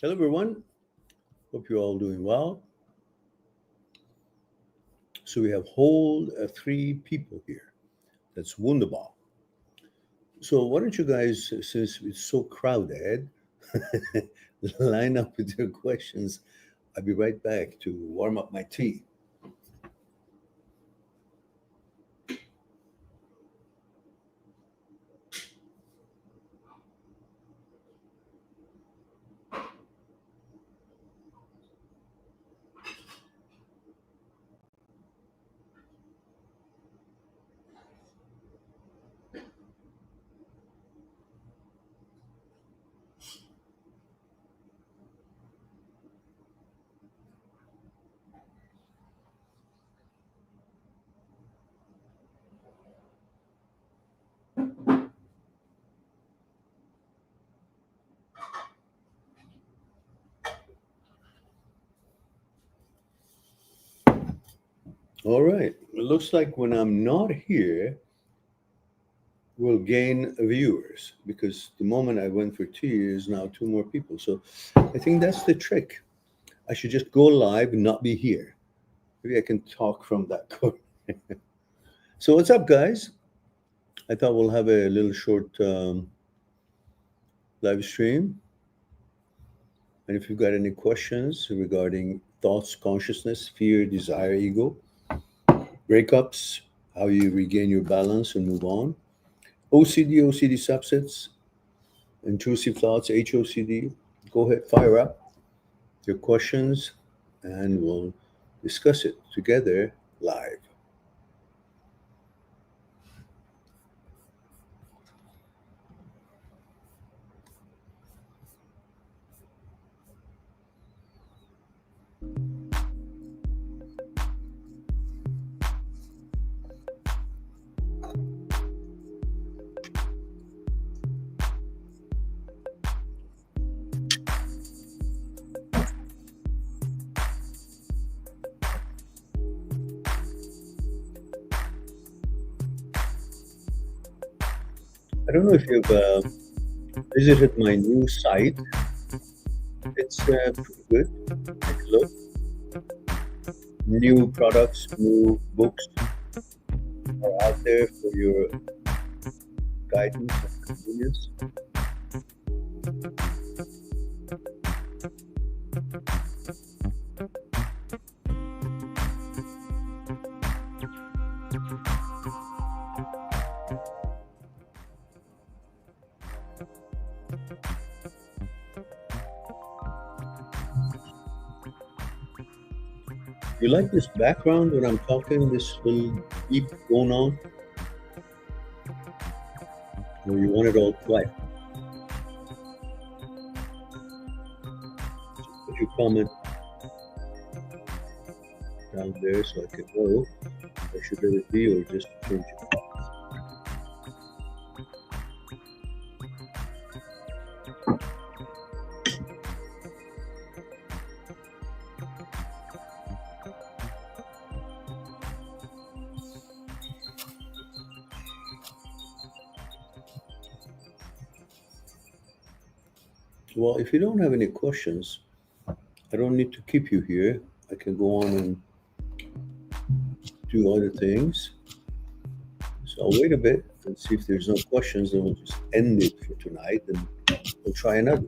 Hello, everyone. Hope you're all doing well. So we have whole three people here. That's wunderbar. So why don't you guys, since it's so crowded, line up with your questions. I'll be right back to warm up my tea. All right. It looks like when I'm not here, we'll gain viewers because the moment I went for tea is now two more people. So I think that's the trick. I should just go live and not be here. Maybe I can talk from that corner. So what's up, guys? I thought we'll have a little short live stream. And if you've got any questions regarding thoughts, consciousness, fear, desire, ego, breakups, how you regain your balance and move on, OCD subsets, intrusive thoughts, HOCD, go ahead, fire up your questions and we'll discuss it together live. I don't know if you've visited my new site. It's pretty good. Take a look. New products, new books are out there for your guidance and convenience. You like this background when I'm talking, this little beep going on? Or you want it all quiet? Just put your comment down there so I can know or should let it be or just change it. Well, if you don't have any questions, I don't need to keep you here. I can go on and do other things. So I'll wait a bit and see if there's no questions, then we'll just end it for tonight and we'll try another.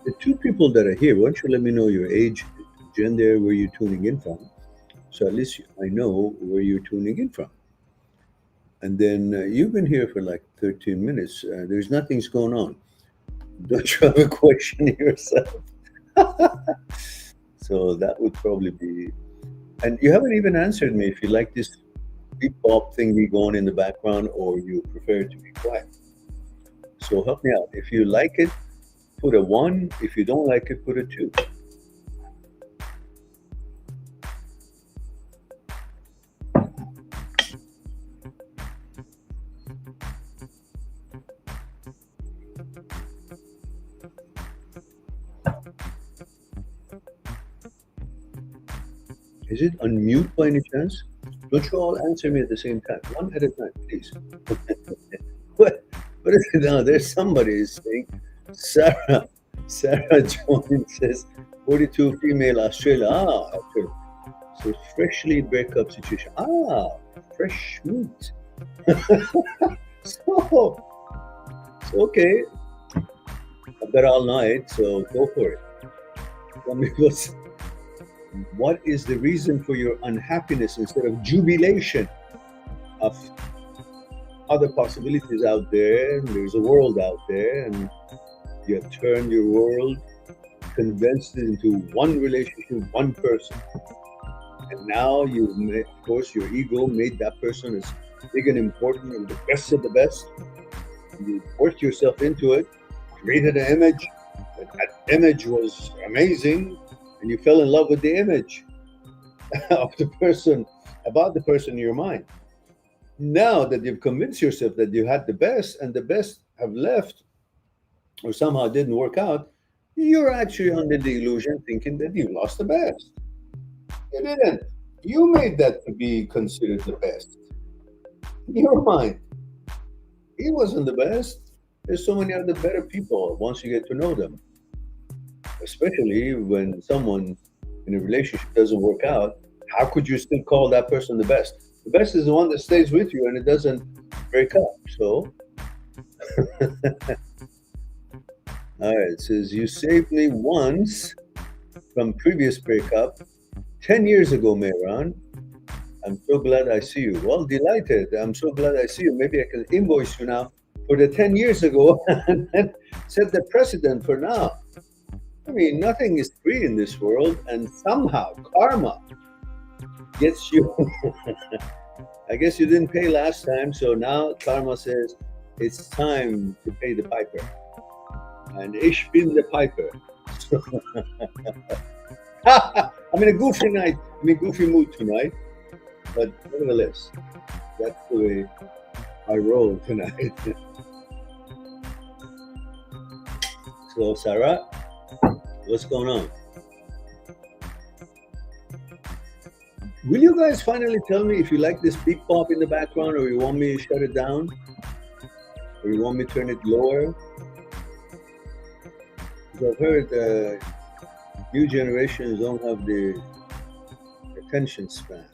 The two people that are here, why don't you let me know your age, gender, where you're tuning in from, so at least I know where you're tuning in from. And then you've been here for like 13 minutes. There's nothing's going on. Don't you have a question yourself? So that would probably be. And you haven't even answered me if you like this beep bop thingy going in the background or you prefer it to be quiet. So help me out. If you like it, put a 1. If you don't like it, put a 2. Is it unmute by any chance? Don't you all answer me at the same time. One at a time, please. What is it now? There's somebody is saying, Sarah Jones says, 42 female Australia. Okay. So freshly breakup situation. Fresh meat. so okay. I've got all night, so go for it. Tell me what is the reason for your unhappiness instead of jubilation of other possibilities out there? There's a world out there, and you have turned your world, condensed it into one relationship, one person. And now of course, your ego made that person as big and important and the best of the best. You worked yourself into it, created an image. That image was amazing, and you fell in love with the image of the person, about the person in your mind. Now that you've convinced yourself that you had the best and the best have left or somehow didn't work out, you're actually under the illusion thinking that you lost the best. You didn't. You made that to be considered the best. In your mind. He wasn't the best. There's so many other better people once you get to know them. Especially when someone in a relationship doesn't work out, how could you still call that person the best? The best is the one that stays with you and it doesn't break up. So, all right, it says, you saved me once from previous breakup 10 years ago, Mehran. I'm so glad I see you. Well, delighted. I'm so glad I see you. Maybe I can invoice you now for the 10 years ago and then set the precedent for now. I mean, nothing is free in this world, and somehow karma gets you. I guess you didn't pay last time, so now karma says it's time to pay the piper. And ich bin the piper. I'm in a goofy night. I'm in a goofy mood tonight, but nevertheless, that's the way I roll tonight. So, Sarah, what's going on? Will you guys finally tell me if you like this beep pop in the background, or you want me to shut it down, or you want me to turn it lower? Because I've heard new generations don't have the attention span,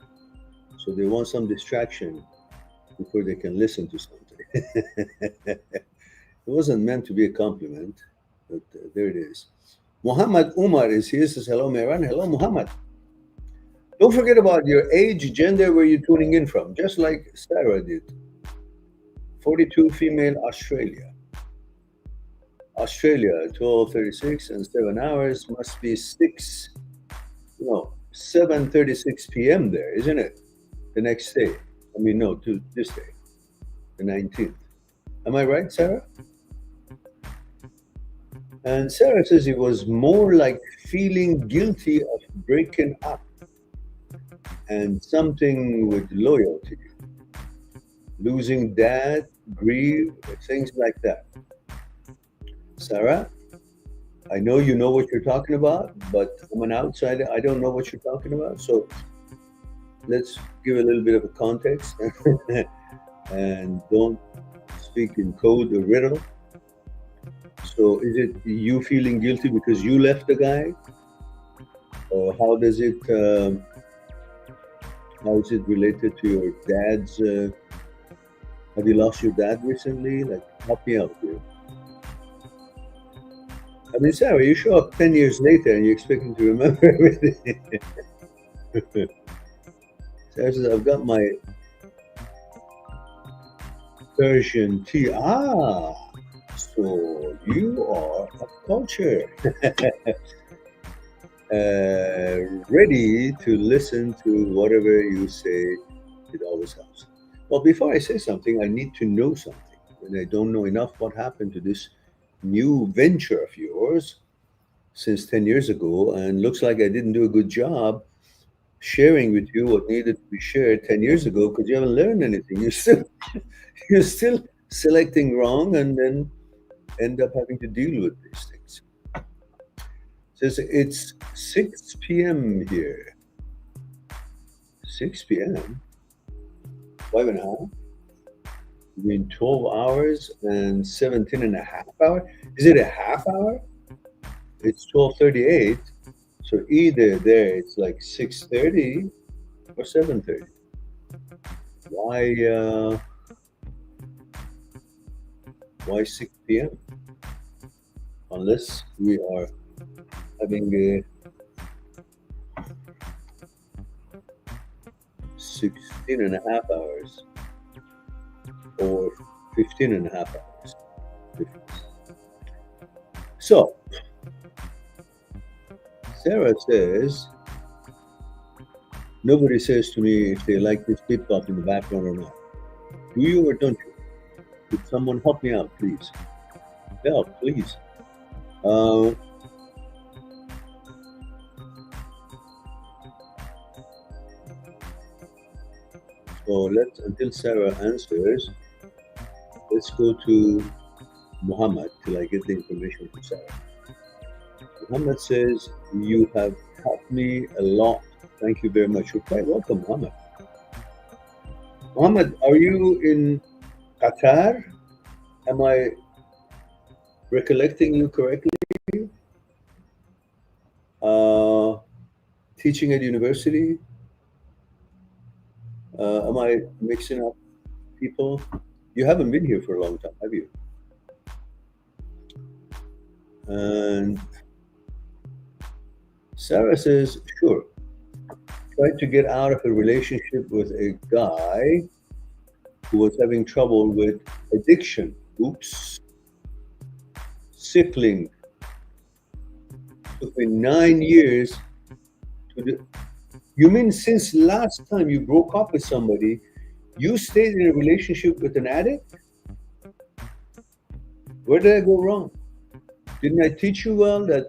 so they want some distraction before they can listen to something. It wasn't meant to be a compliment, but there it is. Muhammad Umar is here. Says, hello, Mehran. Hello, Muhammad. Don't forget about your age, gender, where you're tuning in from, just like Sarah did. 42 female Australia. Australia, 12:36 and 7 hours must be 7:36 p.m. there, isn't it? The next day. I mean, no, to this day, the 19th. Am I right, Sarah? And Sarah says it was more like feeling guilty of breaking up and something with loyalty. Losing dad, grief, things like that. Sarah, I know you know what you're talking about, but I'm an outsider. I don't know what you're talking about. So let's give a little bit of a context and don't speak in code or riddle. So is it you feeling guilty because you left the guy? Or how is it related to your dad's, have you lost your dad recently? Like, help me out here. I mean, Sarah, you show up 10 years later and you expect me to remember everything. Sarah says, I've got my Persian tea. Ah, so you are of culture. Ready to listen to whatever you say. It always helps. Well, before I say something, I need to know something. And I don't know enough what happened to this new venture of yours since 10 years ago. And looks like I didn't do a good job sharing with you what needed to be shared 10 years ago because you haven't learned anything. You're still selecting wrong and then end up having to deal with these things. Says it's 6 p.m. here. 6 p.m. 5.5. You mean 12 hours and 17 and a half hours? Is it a half hour? It's 12:38. So either there it's like 6:30 or 7:30. Why 6 p.m.? Unless we are having a 16 and a half hours or 15 and a half hours difference. So, Sarah says, nobody says to me if they like this beat pop in the background or not. Do you or don't you? Could someone help me out, please? Yeah, please. So until Sarah answers, let's go to Muhammad till I get the information from Sarah. Muhammad says, you have helped me a lot. Thank you very much. You're quite welcome, Muhammad. Muhammad, are you in Qatar? Am I recollecting you correctly? Teaching at university? Am I mixing up people? You haven't been here for a long time, have you? And Sarah says, sure. Tried to get out of a relationship with a guy who was having trouble with addiction. Oops. Sibling. Took me 9 years You mean since last time you broke up with somebody, you stayed in a relationship with an addict? Where did I go wrong? Didn't I teach you well that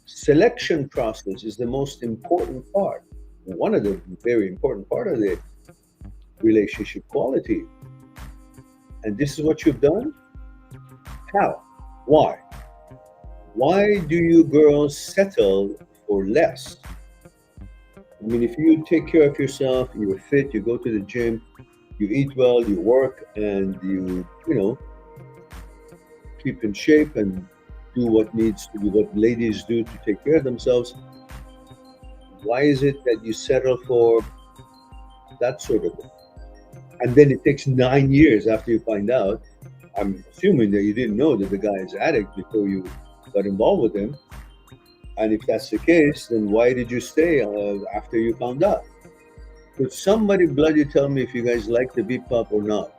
selection process is the most important part, one of the very important part of the relationship quality? And this is what you've done? How? Why? Why do you girls settle for less? I mean, if you take care of yourself, you're fit, you go to the gym, you eat well, you work, and you keep in shape and do what needs to be, what ladies do to take care of themselves, why is it that you settle for that sort of thing? And then it takes 9 years after you find out. I'm assuming that you didn't know that the guy is addict before you got involved with him. And if that's the case, then why did you stay after you found out? Could somebody bloody tell me if you guys like the beat pop or not?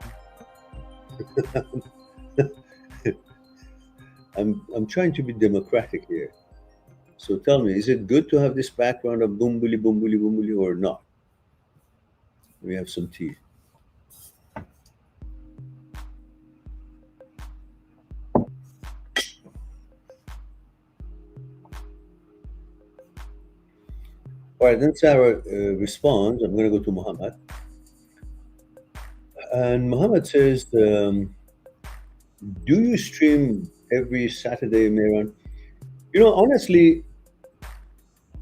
I'm trying to be democratic here. So tell me, is it good to have this background of boom bully or not? We have some tea. All right, then Sarah responds. I'm going to go to Muhammad. And Muhammad says, do you stream every Saturday, Mehran? Honestly,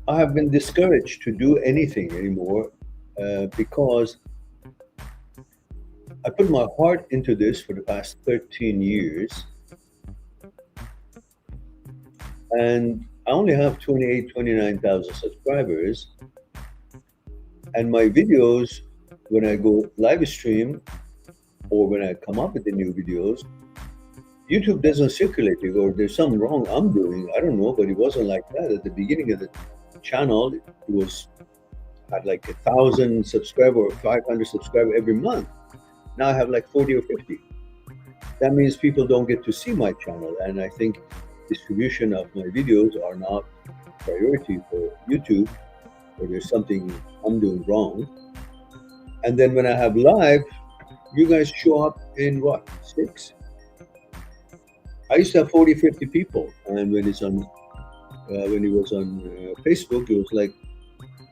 I have been discouraged to do anything anymore because I put my heart into this for the past 13 years. And I only have 29,000 subscribers. And my videos, when I go live stream or when I come up with the new videos, YouTube doesn't circulate it, or there's something wrong I'm doing. I don't know, but it wasn't like that at the beginning of the channel. It was had like 1,000 subscribers or 500 subscribers every month. Now I have like 40 or 50. That means people don't get to see my channel, and I think distribution of my videos are not priority for YouTube, or there's something I'm doing wrong. And then when I have live, you guys show up in what, 6? I used to have 40, 50 people, and when it's on, when it was on Facebook, it was like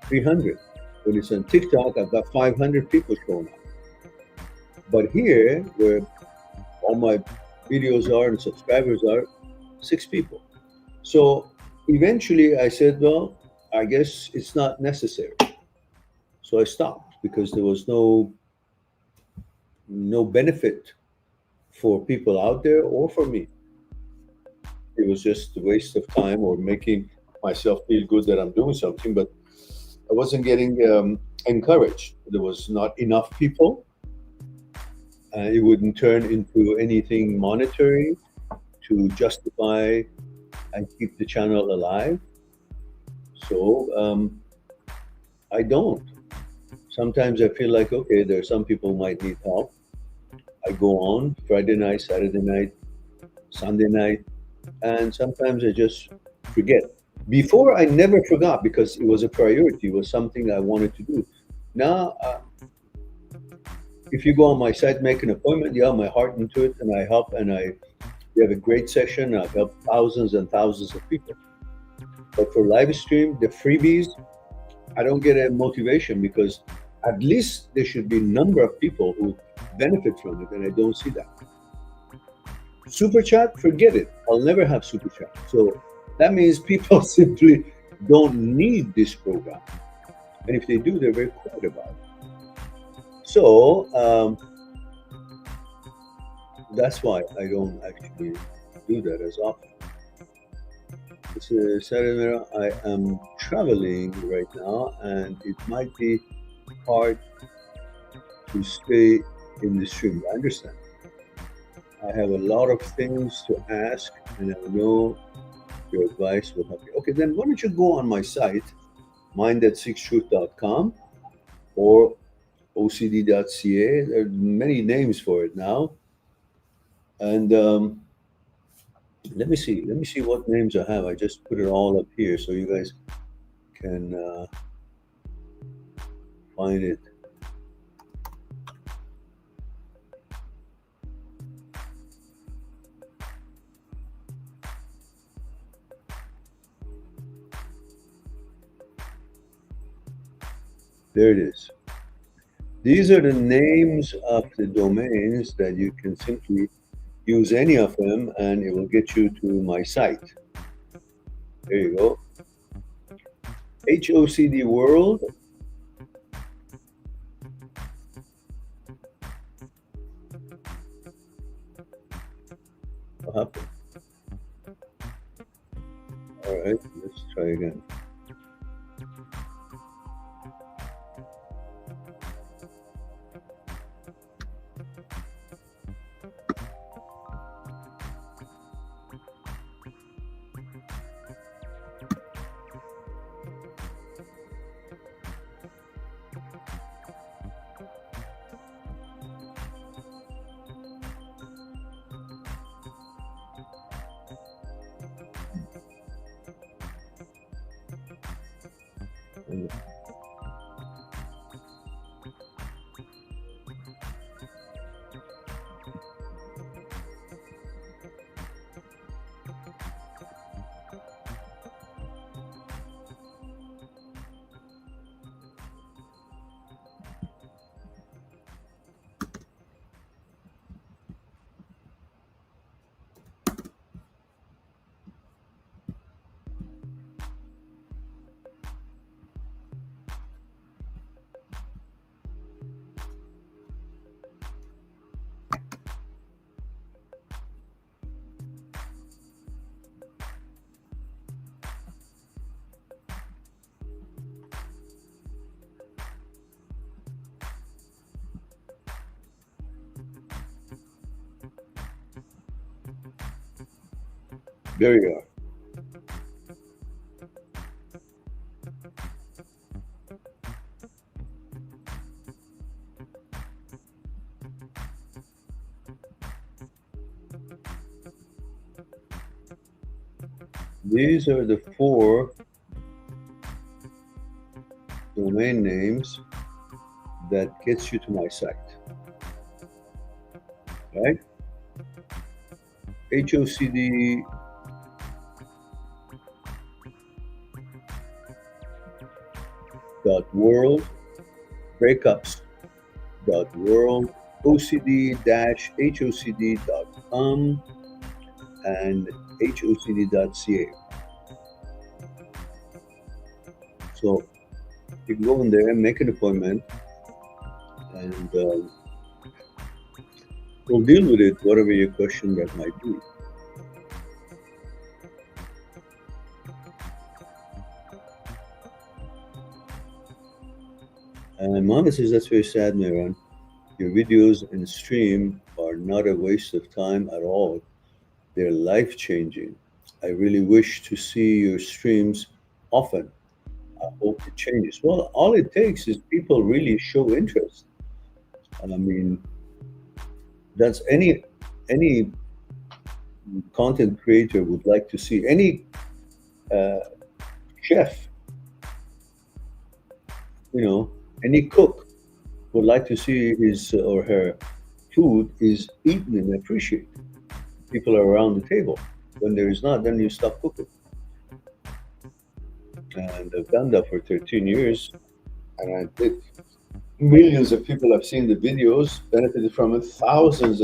300. When it's on TikTok, I've got 500 people showing up. But here, where all my videos are and subscribers are, 6 people. So eventually I said, well, I guess it's not necessary. So I stopped because there was no benefit for people out there or for me. It was just a waste of time or making myself feel good that I'm doing something, but I wasn't getting encouraged. There was not enough people. It wouldn't turn into anything monetary to justify and keep the channel alive. So I don't. Sometimes I feel like, okay, there are some people who might need help. I go on Friday night, Saturday night, Sunday night, and sometimes I just forget. Before, I never forgot because it was a priority. It was something I wanted to do. Now, if you go on my site, make an appointment, yeah, my heart into it, and I help, and we have a great session. I've helped thousands and thousands of people. But for live stream, the freebies, I don't get a motivation because at least there should be a number of people who benefit from it, and I don't see that. Super chat, forget it. I'll never have super chat. So that means people simply don't need this program. And if they do, they're very quiet about it. So that's why I don't actually do that as often. Saturday, I am traveling right now, and it might be hard to stay in the stream. I understand. I have a lot of things to ask, and I know your advice will help me. Okay, then why don't you go on my site, mind@sixtruth.com or OCD.ca. There are many names for it now. And let me see what names I have. I just put it all up here so you guys can find it. There it is. These are the names of the domains that you can simply use any of them, and it will get you to my site. There you go. HOCD World. What happened? All right, let's try again. There you are. These are the four domain names that gets you to my site, right? HOCD .world, breakups .world, OCD-HOCD.com, and HOCD.ca. So you can go in there and make an appointment, and we'll deal with it, whatever your question that might be. And Mama says, that's very sad, Miran. Your videos and stream are not a waste of time at all. They're life-changing. I really wish to see your streams often. I hope it changes. Well, all it takes is people really show interest. I mean, that's any content creator would like to see. Any uh, chef, any cook would like to see his or her food is eaten and appreciated. People are around the table. When there is not, then you stop cooking. And I've done that for 13 years, and I did. Millions of people have seen the videos, benefited from it. Thousands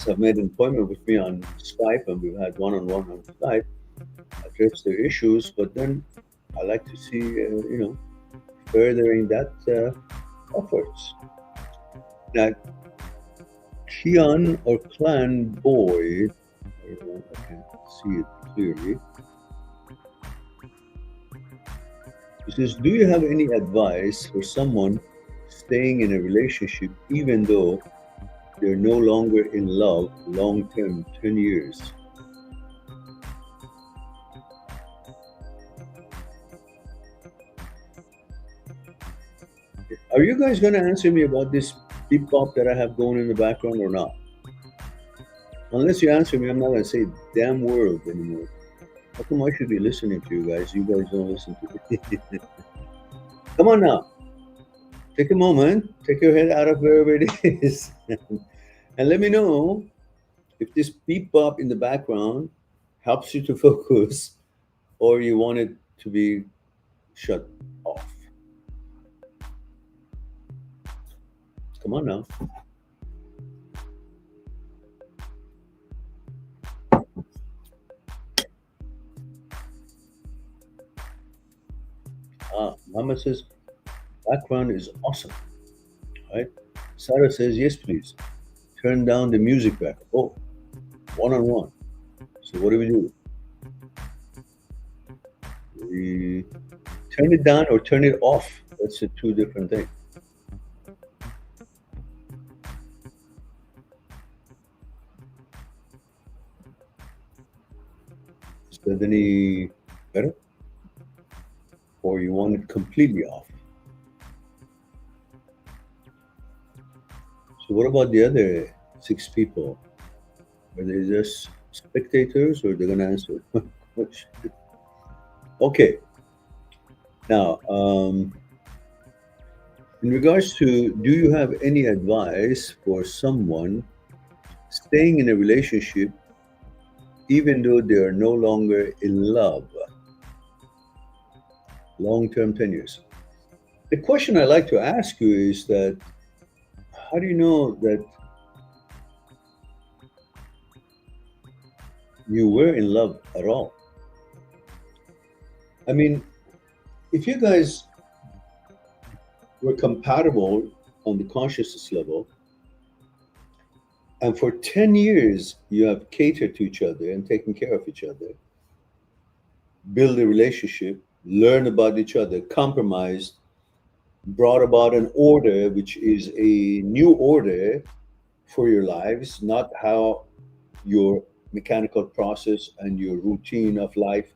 have made an appointment with me on Skype, and we've had one-on-one on Skype, address their issues. But then I like to see, furthering that efforts. Now, Kian or Clan Boy, I can't see it clearly. He says, do you have any advice for someone staying in a relationship even though they're no longer in love long term, 10 years? Are you guys going to answer me about this beep bop that I have going in the background or not? Unless you answer me, I'm not going to say damn word anymore. How come I should be listening to you guys? You guys don't listen to me. Come on now. Take a moment. Take your head out of wherever it is. And let me know if this beep bop in the background helps you to focus or you want it to be shut off. Come on now. Mama says, background is awesome. Right? Sarah says, yes, please. Turn down the music back. Oh, one-on-one. So what do? We turn it down or turn it off. That's a two different things. Is that any better? Or you want it completely off? So what about the other 6 people? Are they just spectators or they're going to answer question? Okay. Now, in regards to, do you have any advice for someone staying in a relationship even though they are no longer in love? Long-term 10 years. The question I like to ask you is that, how do you know that you were in love at all? I mean, if you guys were compatible on the consciousness level, and for 10 years you have catered to each other and taken care of each other, build a relationship, learn about each other, compromised, brought about an order which is a new order for your lives, not how your mechanical process and your routine of life,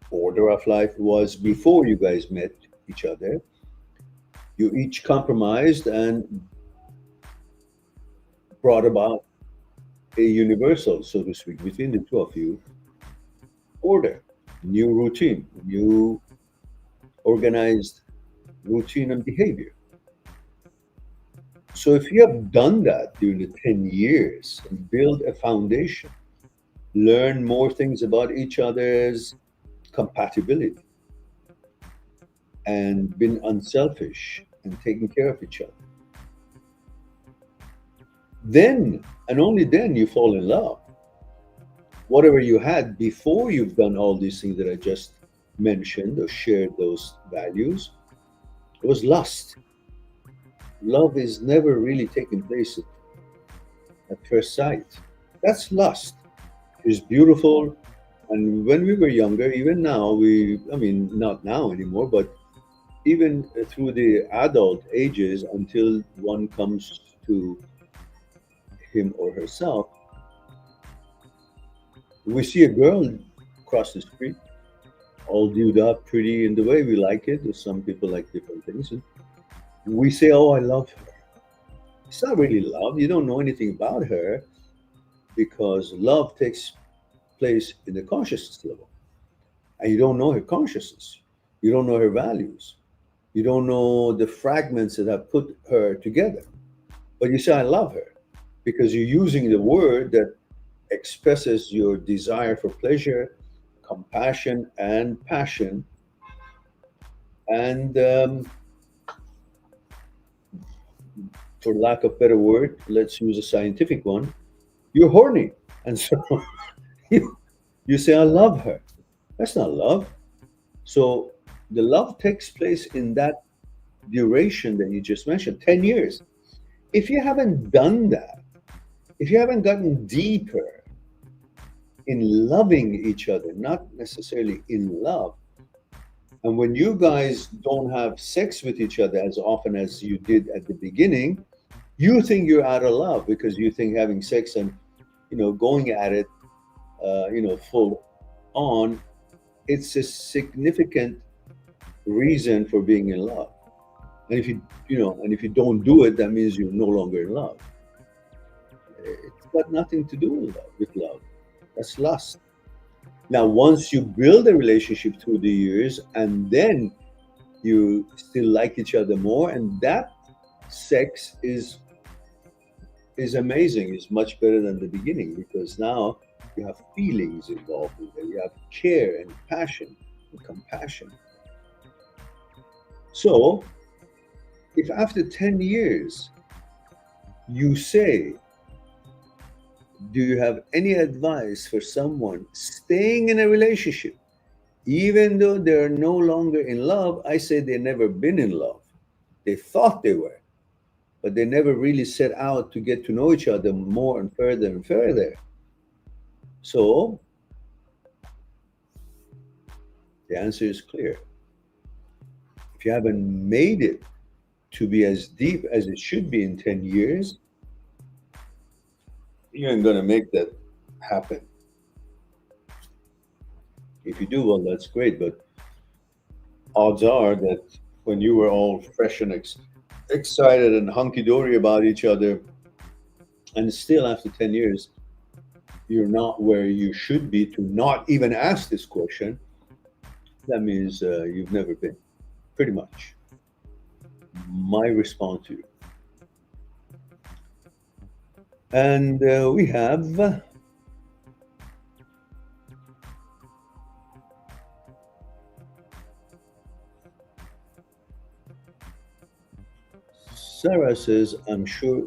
order of life was before you guys met each other. You each compromised and brought about a universal, so to speak, between the two of you, order, new routine, new organized routine and behavior. So if you have done that during the 10 years and build a foundation, learn more things about each other's compatibility and been unselfish and taking care of each other, then and only then you fall in love. Whatever you had before you've done all these things that I just mentioned or shared those values, it was lust. Love is never really taking place at first sight. That's lust. It's beautiful. And when we were younger, even now, I mean, not now anymore, but even through the adult ages until one comes to him or herself, we see a girl cross the street, all dewed up, pretty in the way we like it. Some people like different things. And we say, "Oh, I love her." It's not really love. You don't know anything about her because love takes place in the consciousness level. And you don't know her consciousness. You don't know her values. You don't know the fragments that have put her together. But you say, "I love her," because you're using the word that expresses your desire for pleasure, compassion, and passion. And for lack of better word, let's use a scientific one. You're horny, and so you say, "I love her." That's not love. So the love takes place in that duration that you just mentioned, 10 years. If you haven't done that, if you haven't gotten deeper in loving each other, not necessarily in love, and when you guys don't have sex with each other as often as you did at the beginning, you think you're out of love because you think having sex and going at it, full on, it's a significant reason for being in love. And if you don't do it, that means you're no longer in love. It's got nothing to do with love. That's lust. Now, once you build a relationship through the years, and then you still like each other more, and that sex is amazing. It's much better than the beginning because now you have feelings involved with it. You have care and passion and compassion. So, if after 10 years you say, "Do you have any advice for someone staying in a relationship, even though they're no longer in love?" I say they've never been in love. They thought they were, but they never really set out to get to know each other more and further and further. So the answer is clear. If you haven't made it to be as deep as it should be in 10 years, you ain't going to make that happen. If you do, well, that's great. But odds are that when you were all fresh and excited and hunky-dory about each other, and still after 10 years, you're not where you should be to not even ask this question, that means you've never been, pretty much. My response to you. And we have Sarah says, "I'm sure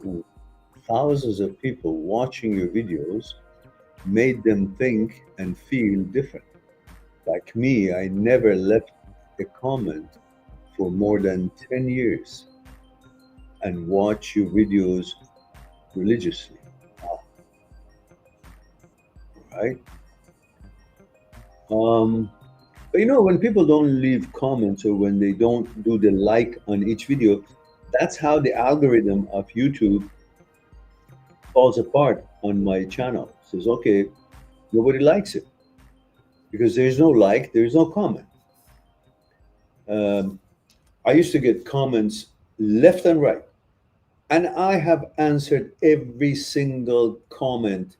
thousands of people watching your videos made them think and feel different. Like me, I never left a comment for more than 10 years and watch your videos religiously." Wow. Right? But when people don't leave comments or when they don't do the like on each video, that's how the algorithm of YouTube falls apart on my channel. It says, "Okay, Nobody likes it because there's no like, there's no comment. I used to get comments left and right, and I have answered every single comment,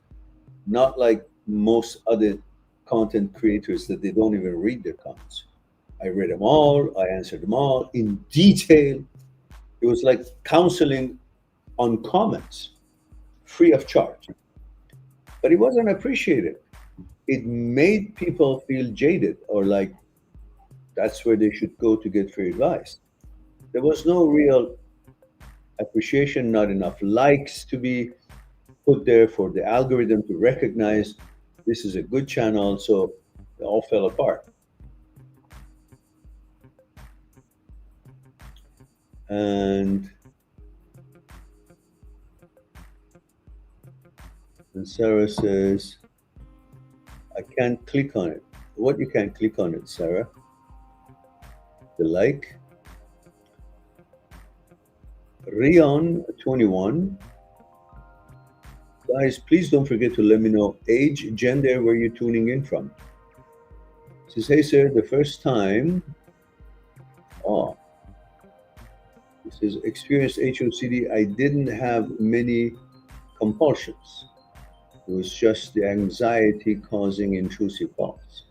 not like most other content creators that they don't even read their comments. I read them all, I answered them all in detail. It was like counseling on comments, free of charge. But it wasn't appreciated. It made people feel jaded or like that's where they should go to get free advice. There was no real appreciation, not enough likes to be put there for the algorithm to recognize this is a good channel, so it all fell apart. And Sarah says, I can't click on it. What, you can't click on it, Sarah? The like? Rion21. Guys, please don't forget to let me know age, gender, where you're tuning in from. Says, hey, sir, the first time. Oh. It says, experienced HOCD. I didn't have many compulsions. It was just the anxiety causing intrusive thoughts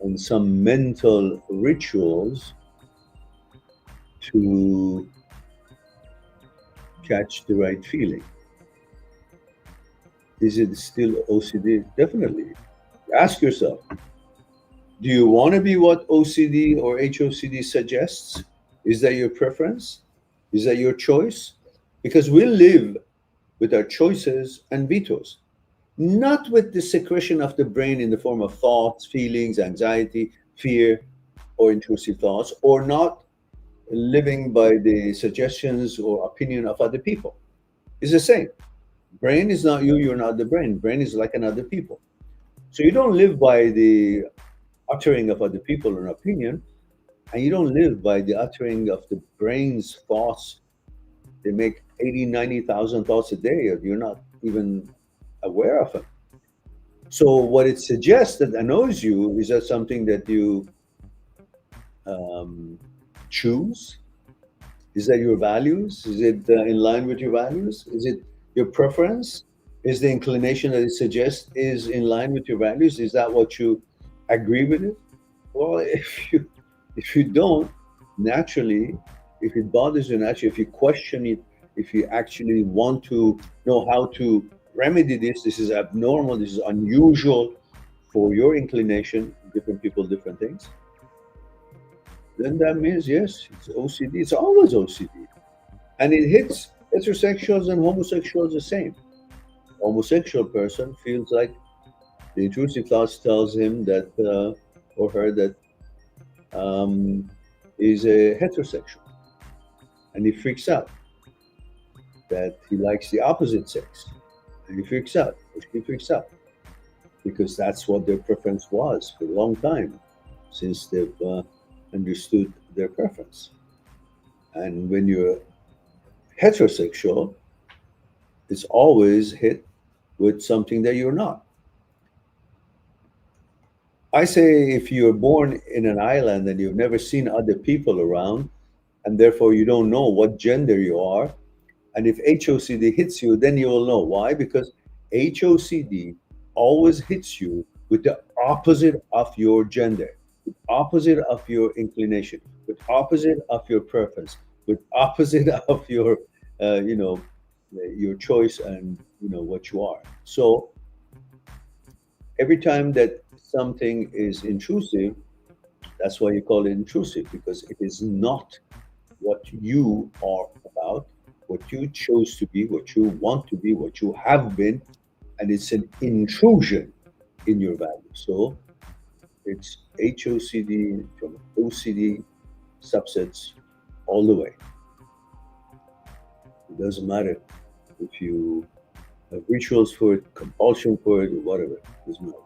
and some mental rituals to catch the right feeling. Is it still OCD? Definitely. Ask yourself, do you want to be what OCD or HOCD suggests? Is that your preference? Is that your choice? Because we live with our choices and vetoes, not with the secretion of the brain in the form of thoughts, feelings, anxiety, fear, or intrusive thoughts, or not living by the suggestions or opinion of other people. It's the same. Brain is not you, you're not the brain. Brain is like another people. So you don't live by the uttering of other people an opinion, and you don't live by the uttering of the brain's thoughts. They make 80, 90,000 thoughts a day, and you're not even aware of them. So what it suggests that annoys you, is that something that you choose? Is that your values? Is it in line with your values? Is it your preference? Is the inclination that it suggests is in line with your values? Is that what you agree with it? Well, if you don't, naturally, if it bothers you naturally, if you question it, if you actually want to know how to remedy this is abnormal, this is unusual for your inclination, different people, different things, then that means, yes, it's OCD. It's always OCD. And it hits heterosexuals and homosexuals the same. Homosexual person feels like the intrusive thoughts tells him that, or her, that is a heterosexual. And he freaks out that he likes the opposite sex. And he freaks out, or she freaks out, because that's what their preference was for a long time, since they've understood their preference. And when you're heterosexual, it's always hit with something that you're not. I say if you're born in an island and you've never seen other people around, and therefore you don't know what gender you are, and if HOCD hits you, then you will know. Why? Because HOCD always hits you with the opposite of your gender, with opposite of your inclination, with opposite of your preference, with opposite of your, your choice and what you are. So every time that something is intrusive, that's why you call it intrusive, because it is not what you are about, what you chose to be, what you want to be, what you have been, and it's an intrusion in your value. So it's HOCD from OCD subsets all the way. It doesn't matter if you have rituals for it, compulsion for it, or whatever. It doesn't matter.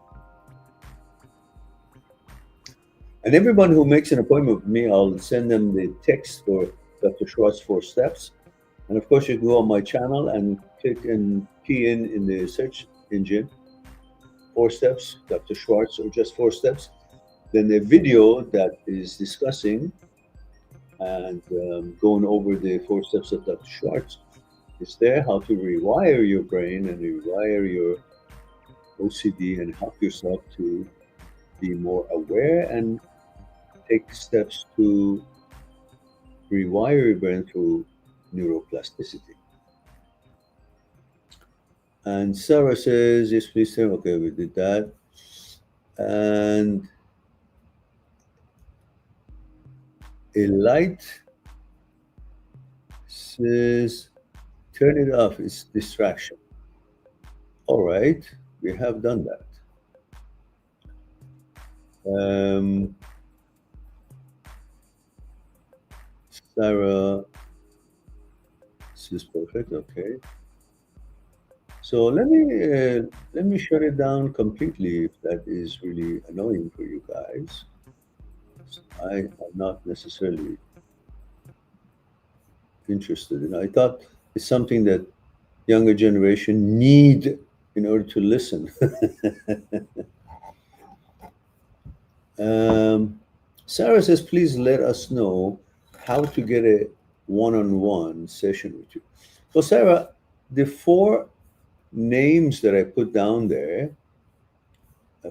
And everyone who makes an appointment with me, I'll send them the text for Dr. Schwartz 4 steps. And of course, you can go on my channel and click and key in the search engine 4 steps, Dr. Schwartz, or just 4 steps. Then a video that is discussing and going over the 4 steps of Dr. Schwartz is there, how to rewire your brain and rewire your OCD and help yourself to be more aware and take steps to rewire your brain through neuroplasticity. And Sarah says, yes, please, sir. Okay, we did that. And a light says, turn it off, it's distraction. All right, we have done that. Sarah says perfect. Okay. So let me shut it down completely if that is really annoying for you guys. I am not necessarily interested in. I thought it's something that younger generation need in order to listen. Sarah says, please let us know how to get a one-on-one session with you. So Sarah, the 4 names that I put down there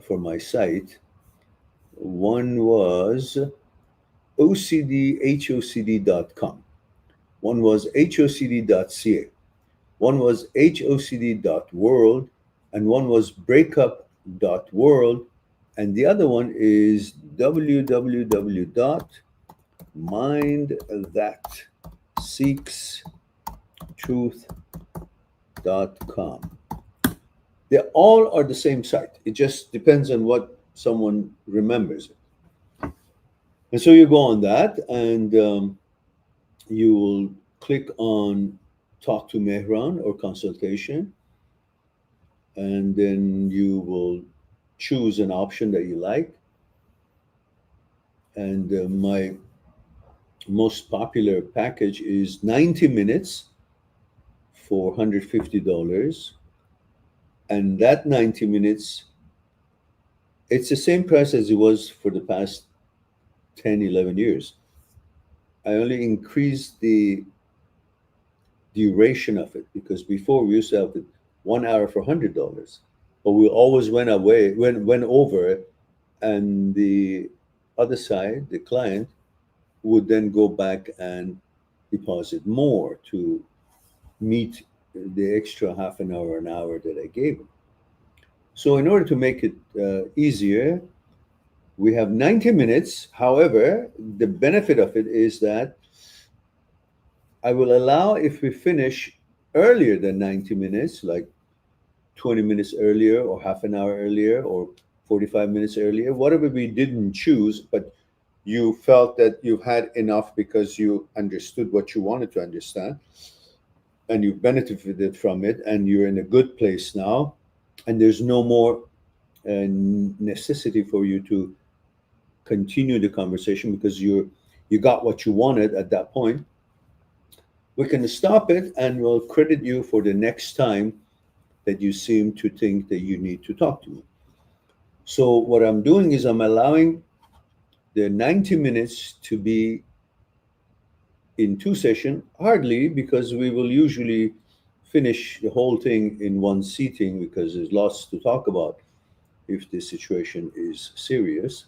for my site, one was OCD, HOCD.com. One was HOCD.ca. One was HOCD.world, and one was breakup.world, and the other one is www.mindthatseekstruth.com. They all are the same site. It just depends on what someone remembers. And so you go on that, and you will click on Talk to Mehran or consultation, and then you will choose an option that you like. And my most popular package is 90 minutes for $150. And that 90 minutes, it's the same price as it was for the past 10, 11 years. I only increased the duration of it because before we used to have it 1 hour for $100, but we always went over, and the other side, the client, would then go back and deposit more to meet the extra half an hour that I gave them. So in order to make it easier, we have 90 minutes. However, the benefit of it is that I will allow, if we finish earlier than 90 minutes, like 20 minutes earlier or half an hour earlier or 45 minutes earlier, whatever we didn't choose, but you felt that you've had enough because you understood what you wanted to understand and you benefited from it and you're in a good place now and there's no more necessity for you to continue the conversation because you got what you wanted at that point, we can stop it and we'll credit you for the next time that you seem to think that you need to talk to me. So what I'm doing is I'm allowing the 90 minutes to be in 2 sessions, hardly, because we will usually finish the whole thing in one seating because there's lots to talk about if the situation is serious.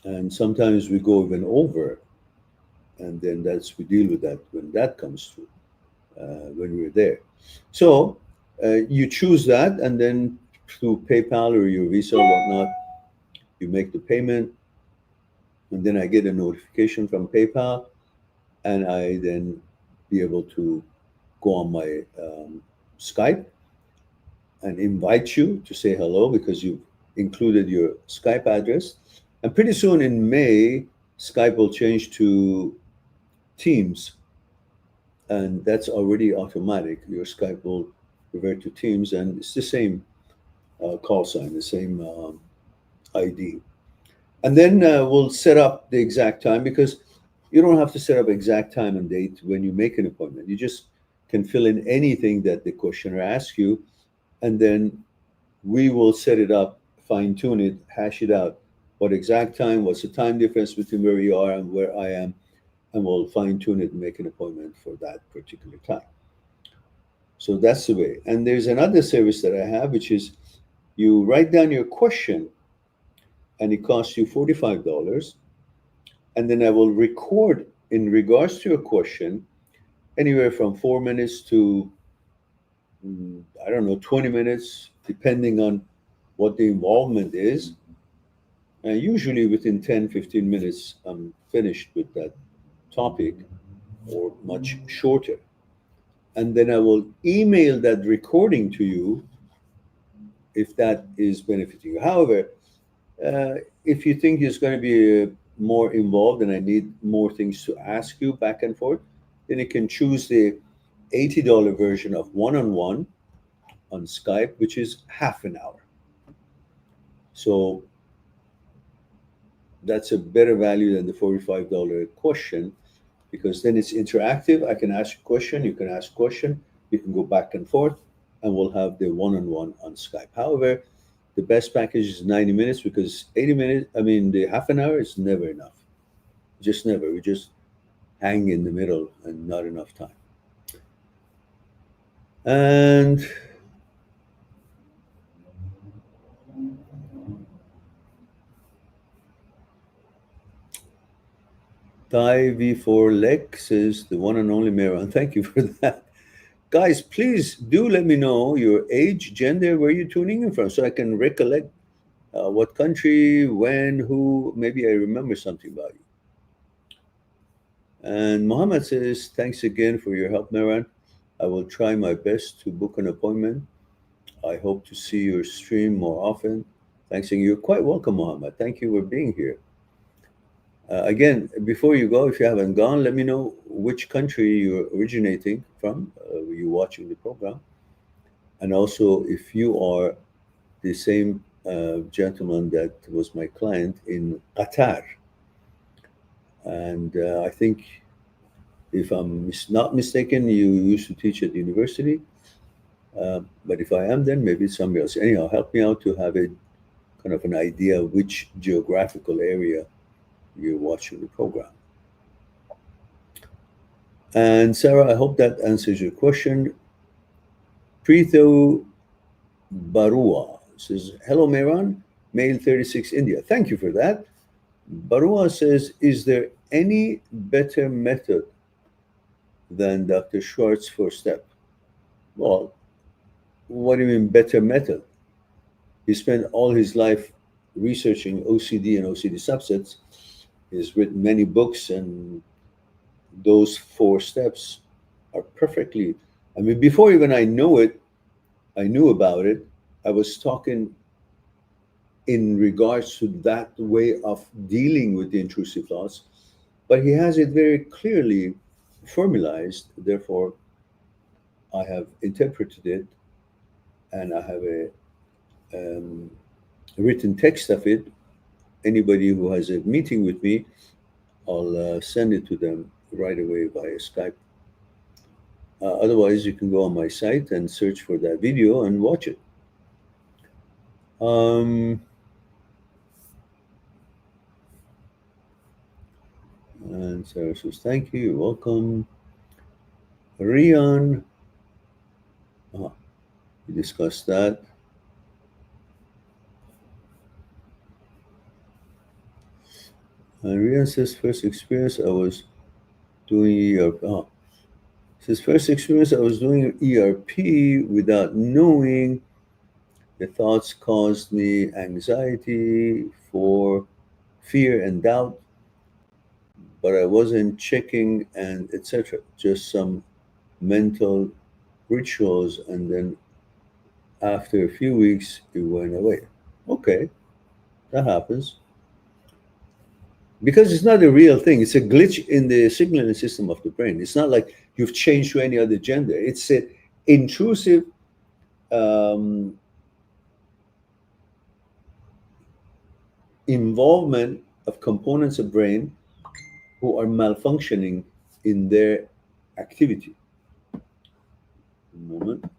And sometimes we go even over, and then we deal with that when that comes through, when we're there. So you choose that, and then through PayPal or your Visa or whatnot, you make the payment, and then I get a notification from PayPal, and I then be able to go on my Skype and invite you to say hello because you've included your Skype address. And pretty soon in May, Skype will change to Teams, and that's already automatic. Your Skype will revert to Teams, and it's the same call sign, the same ID. And then we'll set up the exact time because you don't have to set up exact time and date when you make an appointment. You just can fill in anything that the questioner asks you, and then we will set it up, fine tune it, hash it out. What exact time, what's the time difference between where you are and where I am, and we'll fine tune it and make an appointment for that particular time. So that's the way. And there's another service that I have, which is you write down your question and it costs you $45. And then I will record in regards to your question anywhere from 4 minutes to, I don't know, 20 minutes, depending on what the involvement is. And usually within 10, 15 minutes, I'm finished with that topic, or much shorter. And then I will email that recording to you if that is benefiting you. However, if you think it's going to be more involved and I need more things to ask you back and forth, then you can choose the $80 version of one-on-one on Skype, which is half an hour. So that's a better value than the $45 question, because then it's interactive. I can ask a question, you can ask a question, you can go back and forth, and we'll have the one-on-one on Skype. However, the best package is 90 minutes, because 80 minutes, the half an hour is never enough. Just never. We just hang in the middle and not enough time. And Thai V4 Lex is the one and only Mehran. Thank you for that. Guys, please do let me know your age, gender, where you're tuning in from, so I can recollect what country, when, who, maybe I remember something about you. And Mohammed says, thanks again for your help, Mehran. I will try my best to book an appointment. I hope to see your stream more often. Thanks, and you're quite welcome, Mohammed. Thank you for being here. Again, before you go, if you haven't gone, let me know which country you're originating from, you're watching the program. And also, if you are the same gentleman that was my client in Qatar. And I think, if I'm not mistaken, you used to teach at the university. But if I am, then maybe it's somebody else. Anyhow, help me out to have a kind of an idea of which geographical area you're watching the program. And Sarah, I hope that answers your question. Preetho Barua says, hello, Mehran, male 36, India. Thank you for that. Barua says, is there any better method than Dr. Schwartz's 4-step? Well, what do you mean better method? He spent all his life researching OCD and OCD subsets. He's written many books, and those 4 steps are perfectly, before even I knew about it, I was talking in regards to that way of dealing with the intrusive thoughts, but he has it very clearly formalized. Therefore, I have interpreted it, and I have a written text of it. Anybody who has a meeting with me, I'll send it to them right away via Skype. Otherwise, you can go on my site and search for that video and watch it. And Sarah says, thank you, you're welcome. Rian, we discussed that. And Rian says, first experience I was doing ERP. Says, first experience I was doing ERP without knowing. The thoughts caused me anxiety, fear and doubt, but I wasn't checking and etc. Just some mental rituals, and then after a few weeks, it went away. Okay, that happens. Because it's not a real thing. It's a glitch in the signaling system of the brain. It's not like you've changed to any other gender. It's an intrusive involvement of components of brain who are malfunctioning in their activity. One moment.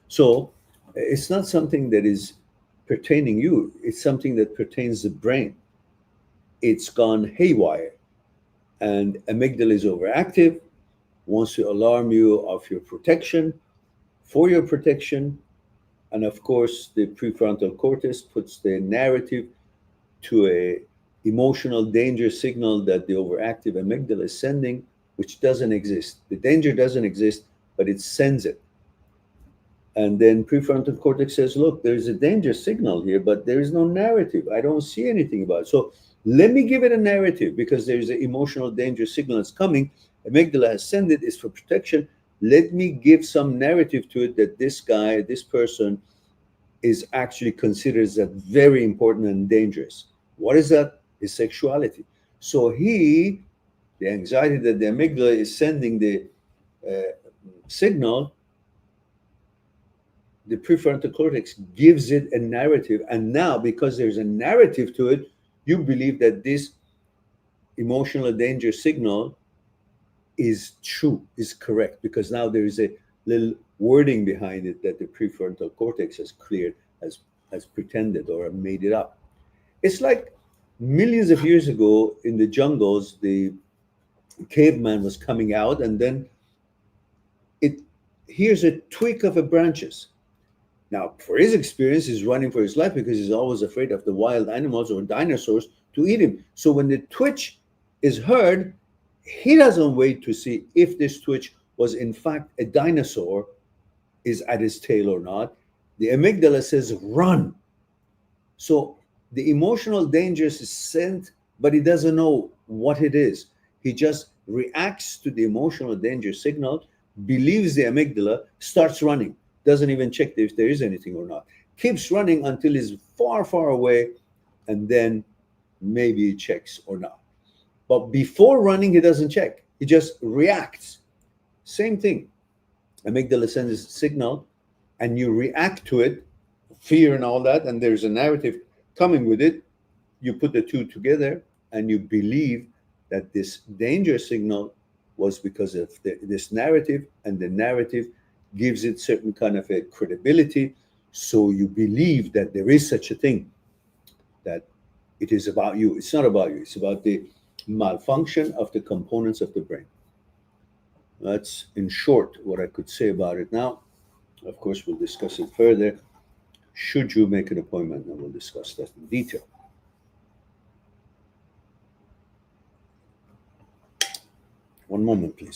So it's not something that is pertaining you. It's something that pertains the brain. It's gone haywire, and amygdala is overactive, wants to alarm you of your protection, for your protection, and of course the prefrontal cortex puts the narrative to a emotional danger signal that the overactive amygdala is sending, which doesn't exist. The danger doesn't exist, but it sends it. And then prefrontal cortex says, look, there's a danger signal here, but there is no narrative. I don't see anything about it. So let me give it a narrative because there's an emotional danger signal that's coming. Amygdala has sent it, it's for protection. Let me give some narrative to it that this guy, this person is actually considered as very important and dangerous. What is that? Is sexuality. So the anxiety that the amygdala is sending the signal, the prefrontal cortex gives it a narrative. And now, because there's a narrative to it, you believe that this emotional danger signal is true, is correct, because now there is a little wording behind it that the prefrontal cortex has cleared, has pretended or made it up. It's like millions of years ago in the jungles, the caveman was coming out, and then it hears a tweak of the branches. Now, for his experience, he's running for his life because he's always afraid of the wild animals or dinosaurs to eat him. So when the twitch is heard, he doesn't wait to see if this twitch was in fact a dinosaur is at his tail or not. The amygdala says, run. So the emotional danger is sent, but he doesn't know what it is. He just reacts to the emotional danger signal, believes the amygdala, starts running, doesn't even check if there is anything or not, keeps running until he's far, far away, and then maybe he checks or not. But before running, he doesn't check. He just reacts. Same thing. Amygdala sends a signal, and you react to it, fear and all that, and there's a narrative coming with it. You put the two together, and you believe that this danger signal was because of this narrative, and the narrative gives it certain kind of a credibility. So you believe that there is such a thing, that it is about you. It's not about you. It's about the malfunction of the components of the brain. That's, in short, what I could say about it. Now, of course, we'll discuss it further. Should you make an appointment, and we'll discuss that in detail. One moment, please.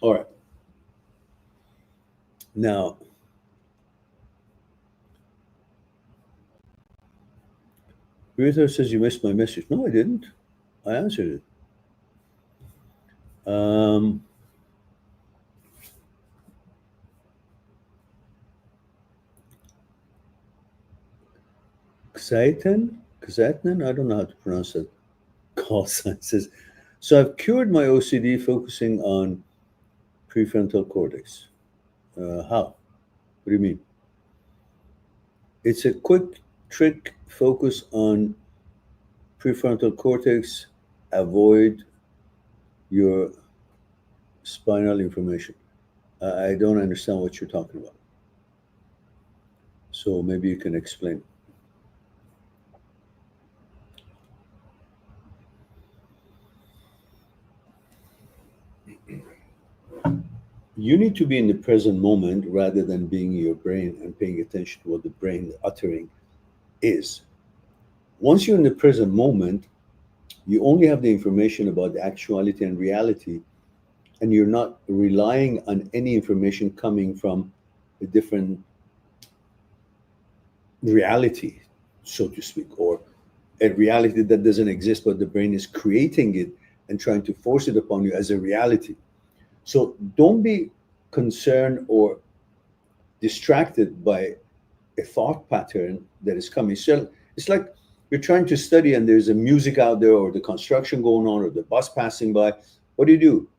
All right. Now, Rita says you missed my message. No, I didn't. I answered it. Ksatan, I don't know how to pronounce that. Call sign says, so I've cured my OCD focusing on prefrontal cortex. How? What do you mean? It's a quick trick. Focus on prefrontal cortex. Avoid your spinal information. I don't understand what you're talking about. So maybe you can explain. You need to be in the present moment rather than being in your brain and paying attention to what the brain uttering is. Once you're in the present moment, you only have the information about the actuality and reality, and you're not relying on any information coming from a different reality, so to speak, or a reality that doesn't exist, but the brain is creating it and trying to force it upon you as a reality. So don't be concerned or distracted by a thought pattern that is coming. So it's like You're trying to study and there's a music out there or the construction going on or the bus passing by. What do?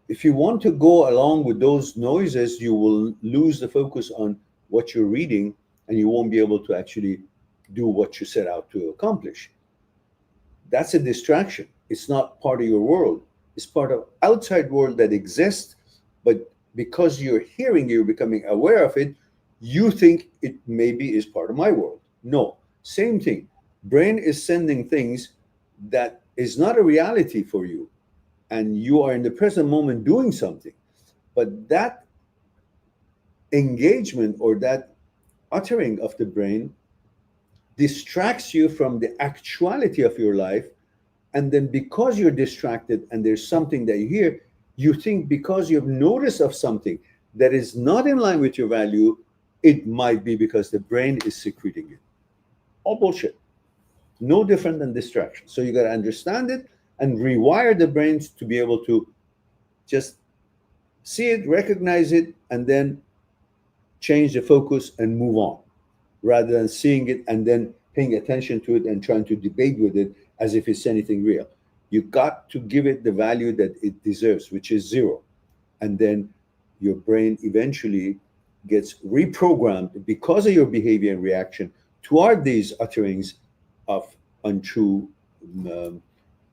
If you want to go along with those noises, you will lose the focus on what you're reading and you won't be able to actually do what you set out to accomplish. That's a distraction. It's not part of your world. It's part of outside world that exists, but because you're hearing, you're becoming aware of it, you think it maybe is part of my world. No, same thing. Brain is sending things that is not a reality for you, and you are in the present moment doing something, but that engagement or that uttering of the brain distracts you from the actuality of your life. And then because you're distracted and there's something that you hear, you think because you've noticed of something that is not in line with your value, it might be because the brain is secreting it. All bullshit. No different than distraction. So you got to understand it and rewire the brains to be able to just see it, recognize it, and then change the focus and move on, rather than seeing it and then paying attention to it and trying to debate with it as if it's anything real. You got to give it the value that it deserves, which is 0. And then your brain eventually gets reprogrammed because of your behavior and reaction toward these utterings of untrue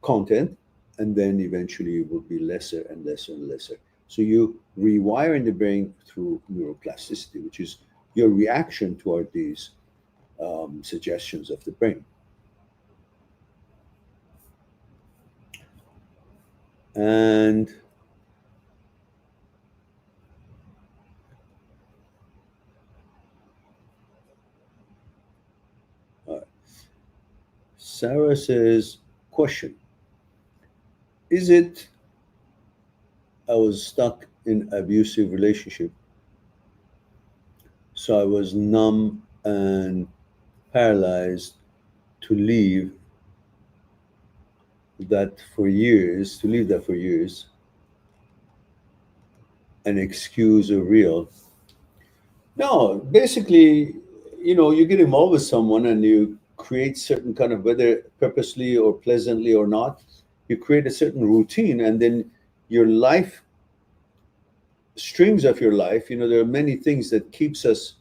content. And then eventually it will be lesser and lesser and lesser. So you rewire in the brain through neuroplasticity, which is your reaction toward these suggestions of the brain. And Sarah says, question, is it I was stuck in abusive relationship, so I was numb and paralyzed to leave that for years, an excuse or real? No, basically, you get involved with someone and you create certain kind of, whether purposely or pleasantly or not, you create a certain routine, and then your life, streams of your life, there are many things that keeps us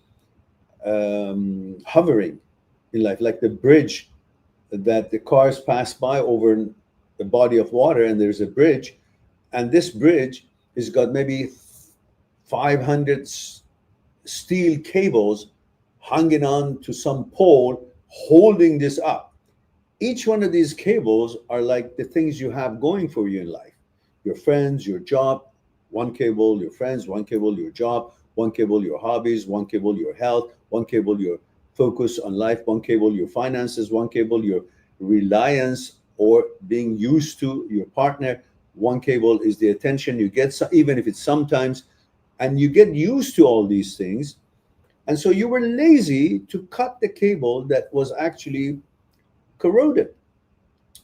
hovering in life, like the bridge that the cars pass by over the body of water, and there's a bridge, and this bridge has got maybe 500 steel cables hanging on to some pole holding this up. Each one of these cables are like the things you have going for you in life. Your friends, your job, one cable, your friends, one cable, your job, one cable, your hobbies, one cable, your health, one cable, your focus on life, one cable, your finances, one cable, your reliance or being used to your partner, one cable is the attention you get, even if it's sometimes, and you get used to all these things. And so you were lazy to cut the cable that was actually corroded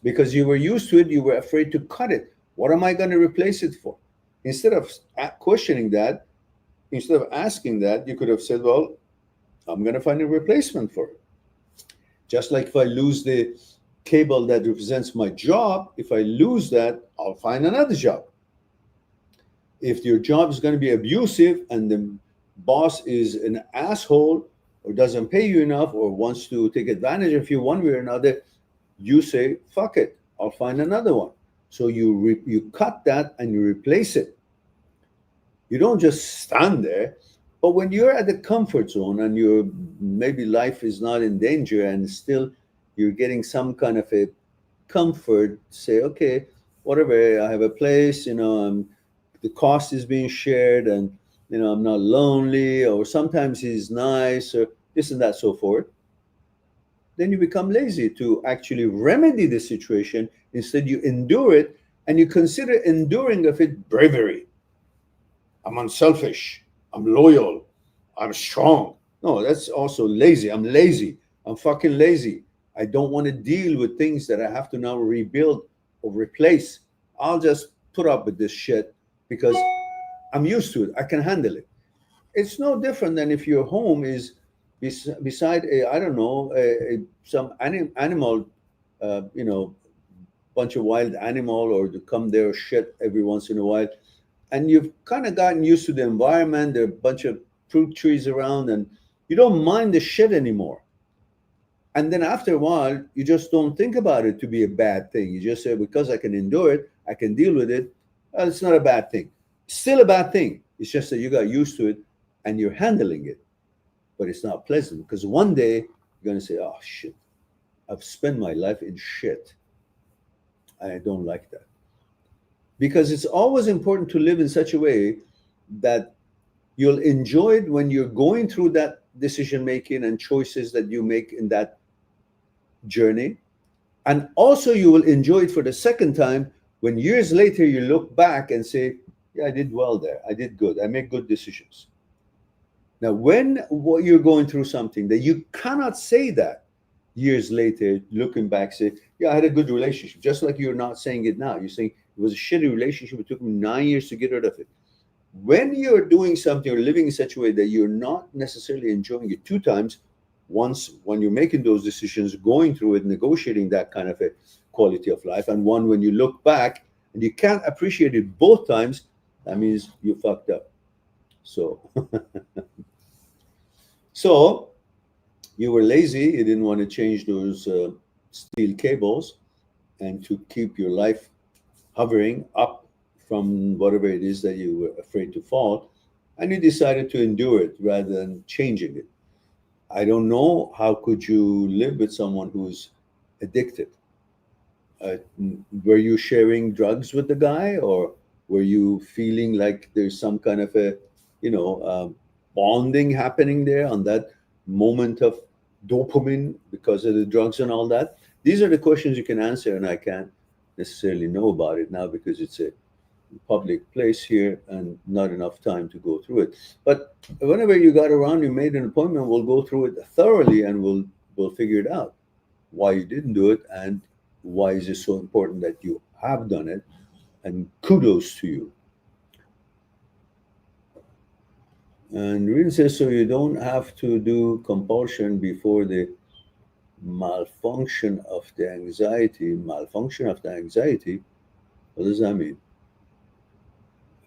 because you were used to it. You were afraid to cut it. What am I going to replace it for? Instead of questioning that, instead of asking that, you could have said, well, I'm going to find a replacement for it. Just like if I lose the cable that represents my job, if I lose that, I'll find another job. If your job is going to be abusive and the boss is an asshole or doesn't pay you enough or wants to take advantage of you one way or another, you say, fuck it, I'll find another one. So you cut that and you replace it. You don't just stand there. But when you're at the comfort zone and maybe life is not in danger and still you're getting some kind of a comfort, say, okay, whatever, I have a place, the cost is being shared, and I'm not lonely, or sometimes he's nice, or this and that, so forth. Then you become lazy to actually remedy the situation. Instead, you endure it, and you consider enduring of it bravery. I'm unselfish. I'm loyal. I'm strong. No, that's also lazy. I'm lazy. I'm fucking lazy. I don't want to deal with things that I have to now rebuild or replace. I'll just put up with this shit because I'm used to it. I can handle it. It's no different than if your home is beside I don't know, some animal, you know, bunch of wild animal, or to come there shit every once in a while, and you've kind of gotten used to the environment. There are a bunch of fruit trees around, and you don't mind the shit anymore. And then after a while, you just don't think about it to be a bad thing. You just say, because I can endure it, I can deal with it. Well, it's not a bad thing. Still a bad thing. It's just that you got used to it and you're handling it. But it's not pleasant, because one day you're going to say, oh, shit, I've spent my life in shit. I don't like that. Because it's always important to live in such a way that you'll enjoy it when you're going through that decision making and choices that you make in that journey. And also you will enjoy it for the second time when years later you look back and say, yeah, I did well there. I did good. I made good decisions. Now, when you're going through something that you cannot say that years later, looking back, say, yeah, I had a good relationship. Just like you're not saying it now. You're saying it was a shitty relationship. It took me 9 years to get rid of it. When you're doing something or living in such a way that you're not necessarily enjoying it two times, once when you're making those decisions, going through it, negotiating that kind of a quality of life, and one when you look back and you can't appreciate it both times, that means you fucked up. So, so you were lazy, you didn't want to change those steel cables and to keep your life hovering up from whatever it is that you were afraid to fall, and you decided to endure it rather than changing it. I don't know, how could you live with someone who's addicted? Uh, were you sharing drugs with the guy, or were you feeling like there's some kind of a, you know, bonding happening there on that moment of dopamine because of the drugs and all that? These are the questions you can answer, and I can't necessarily know about it now because it's a public place here and not enough time to go through it. But whenever you got around, you made an appointment, we'll go through it thoroughly and we'll figure it out, why you didn't do it and why is it so important that you have done it, and kudos to you. And Rin says, so you don't have to do compulsion before the malfunction of the anxiety. Malfunction of the anxiety, what does that mean?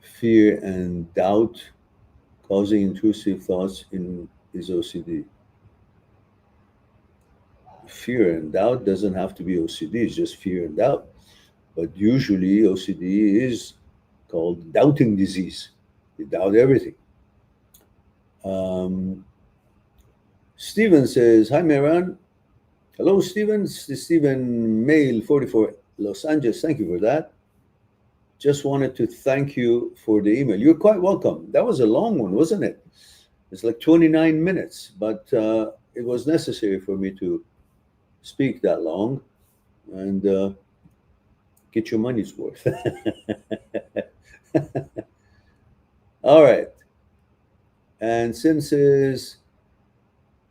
Fear and doubt causing intrusive thoughts in is OCD. Fear and doubt doesn't have to be OCD, it's just fear and doubt. But usually OCD is called doubting disease. You doubt everything. Stephen says, hi, Meran. Hello, Stephen. Stephen Mail 44, Los Angeles. Thank you for that. Just wanted to thank you for the email. You're quite welcome. That was a long one, wasn't it? It's like 29 minutes, but it was necessary for me to speak that long and get your money's worth. All right. And Sim says,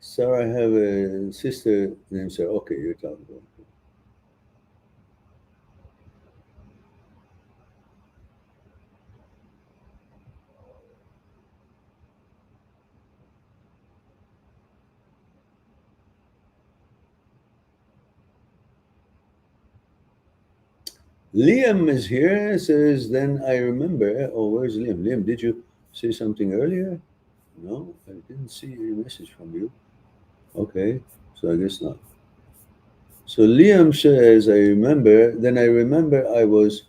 Sarah, I have a sister named Sarah. Okay, you're talking about. Liam is here, says, then I remember. Oh, where's Liam? Liam, did you say something earlier? No, I didn't see a message from you. Okay, so I guess not. So Liam says, I remember, then I remember I was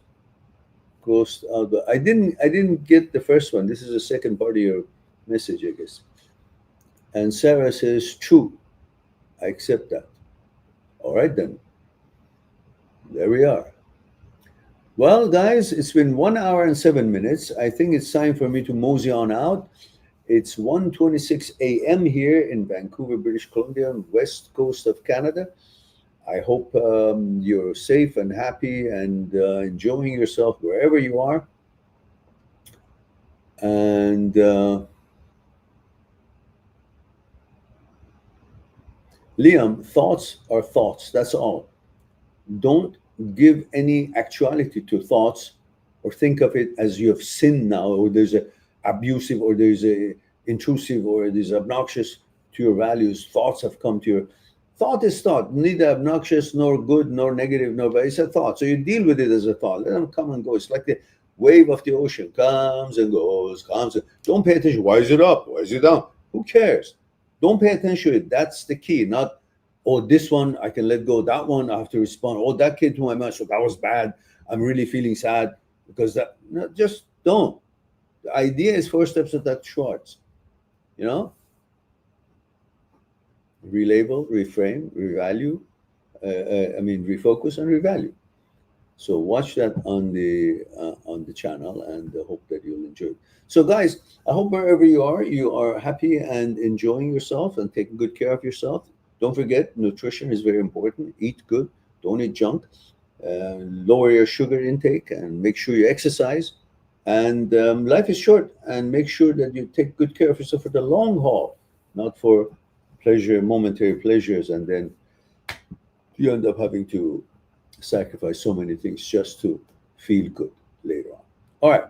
grossed out, but I didn't get the first one. This is the second part of your message, I guess. And Sarah says, true, I accept that. All right, then. There we are. Well, guys, it's been 1 hour and 7 minutes. I think it's time for me to mosey on out. It's 1:26 a.m. here in Vancouver, British Columbia, west coast of Canada. I hope you're safe and happy and enjoying yourself wherever you are. And Liam, thoughts are thoughts. That's all. Don't give any actuality to thoughts or think of it as you have sinned now, or there's a abusive, or there's a intrusive, or there's obnoxious to your values. Thoughts have come to your. Thought is thought, neither obnoxious nor good nor negative nor bad. It's a thought. So you deal with it as a thought. Let them come and go. It's like the wave of the ocean, comes and goes, comes. Don't pay attention. Why is it up? Why is it down? Who cares? Don't pay attention to it. That's the key. Not, oh, this one I can let go. That one I have to respond. Oh, that came to my mind. So that was bad. I'm really feeling sad because that. No, just don't. The idea is 4 steps of Dr. Schwartz. You know. Relabel, reframe, revalue, refocus and revalue. So watch that on the channel, and I hope that you'll enjoy it. So guys, I hope wherever you are happy and enjoying yourself and taking good care of yourself. Don't forget, nutrition is very important. Eat good, don't eat junk. Lower your sugar intake and make sure you exercise. And life is short, and make sure that you take good care of yourself for the long haul, not for momentary pleasures, and then you end up having to sacrifice so many things just to feel good later on. All right.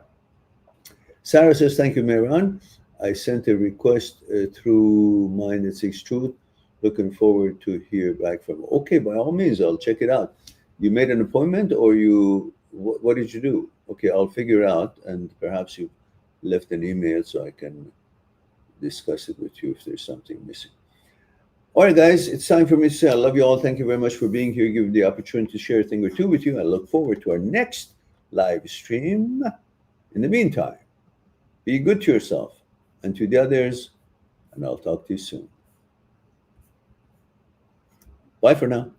Sarah says, thank you, Mehran. I sent a request through Mind That Seeks Truth. Looking forward to hear back from you. Okay, by all means, I'll check it out. You made an appointment, or what did you do? Okay, I'll figure out, and perhaps you left an email so I can discuss it with you if there's something missing. All right, guys, it's time for me to say I love you all. Thank you very much for being here. Give me the opportunity to share a thing or two with you. I look forward to our next live stream. In the meantime, be good to yourself and to the others, and I'll talk to you soon. Bye for now.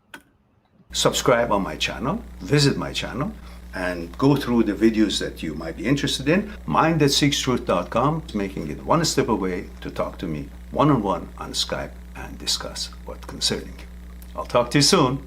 Subscribe on my channel, visit my channel, and go through the videos that you might be interested in. MindThatSeeksTruth.com is making it one step away to talk to me one-on-one on Skype and discuss what's concerning you. I'll talk to you soon.